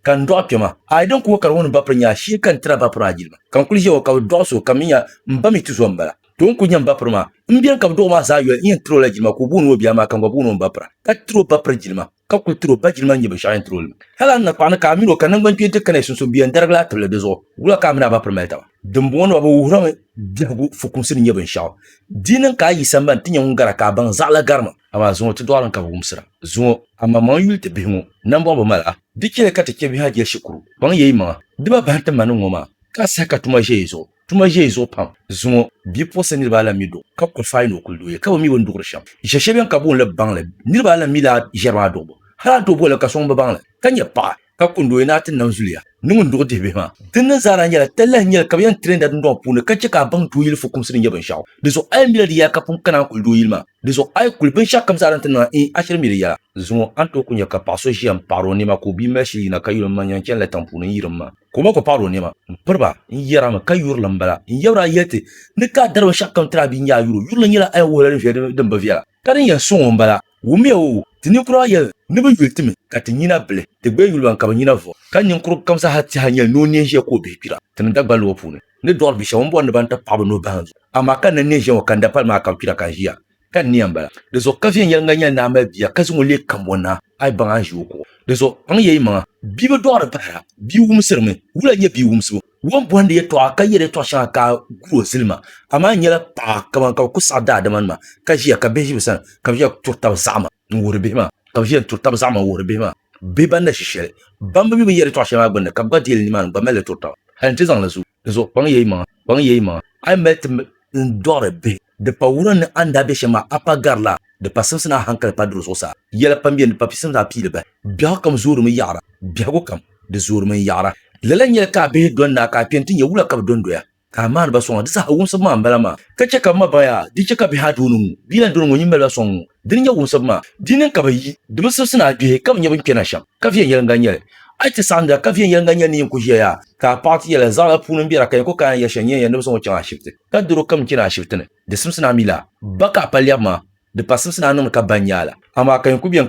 kan do pema ai don ko kar won bapra nya shi kan tra bapra jilma kan kulje o ka do so kaminya mbami tu zombala don ku nyam bapra ma mbien kam do ma za yo yin tro la jilma ko bunu biya ma kan go bunu bapra ka tro bapra jilma ka ku tro ba jilma nyi be shayin tro hala na kwana ka mino kan ngan pete kan sun so biyan dargla tele de zo wula ka mina bapra melta dumbo no ba wura me jabu fukum sin nyi ben shaw dinin ka yi samban tinya ngara ka ban zala garma ama zo to doran ka bumsira zo ama man yulte bimu nan bo mala dikile ka take bi haje shukuru ban yayi ma diba ba ta manu ngoma ka saka tuma jezo pam zo bi posa ni bala mido ka ko fayno kuldo ka mi won dugur sham je ben ka bon le bangle ni bala mi la jerma do hala do bo le ka son ba bangle kanya pa ka kundo ina tin nan zuliya nungun do de be ma tin zara nyala tella nyala ka yan trend da ndo pune ka ka bang do yil fukum sin yaban shaw de so ay mi ya ka pum kana kuldo yilma de so ay kulbin shakam zaran tin na ashir mi ya zo anto kunya ka paso jiam paro ni ma ko bi meshi na ka yulma nyan chen la tampune yirma kuma ko paro ne ma perba yara ma ka yur lambala yara yete ne ka darwa shakam tra bi nya yurla nyala ay wala fe de mbavia karin ya son bala wumi o tini kura ya ne ba yultime ka tinyina ble te gbe yulwan ka nyina vo kan nyin kuru kamsa hatti hanya no ne je ko be pira tin da gbalo pune ne dor bi shawon bon ban ta pabo no ban ama kan ne je o kan da pal ma ka pira kan jia kan ni ambala de so ka fiyen yanga nya na ma biya ka sun le kambona ai ban an joko de so an yayi ma bi ba dor bara bi wumsir me wula nya bi wumsu won bon de to aka yere to sha ka guro silma ama nya la pa kaman ka ku sada da man ma ka jia ka be jisan ka jia turta zama wurbe ma ka jia turta zama wurbe ma be ban da shishele bamba bi yere to sha ma gbanna ka ba dil ni man ba mele turta han tizan la su de so ban yayi ma ai met dor be de pa wuran anda be shema apagarla de pa samsana hankal pa dro sosa yela pambien pa pisam da pile ba biya kam zuru mi yara biya go kam de zuru mi yara lelan yel ka be don na ka pentin ya wula ka don doya ka man ba so da sa wun sama balama ka ce ka ma baya di ce ka bi ha dunu bilan dunu nyin bela son din ya wun sama dinin ka bayi de musu suna biye kam nya bin kenan sham ka fiye yel nganyel ai ta sanda ka fiye yel nganyel ni ku ya ka party yel zala punun bira kai ko kan ya shanye ya ne so cha shifte ka duro kam kina shifte ne de simsina mila baka palyama de pasim sina nan ka banyala ama kan ku biyan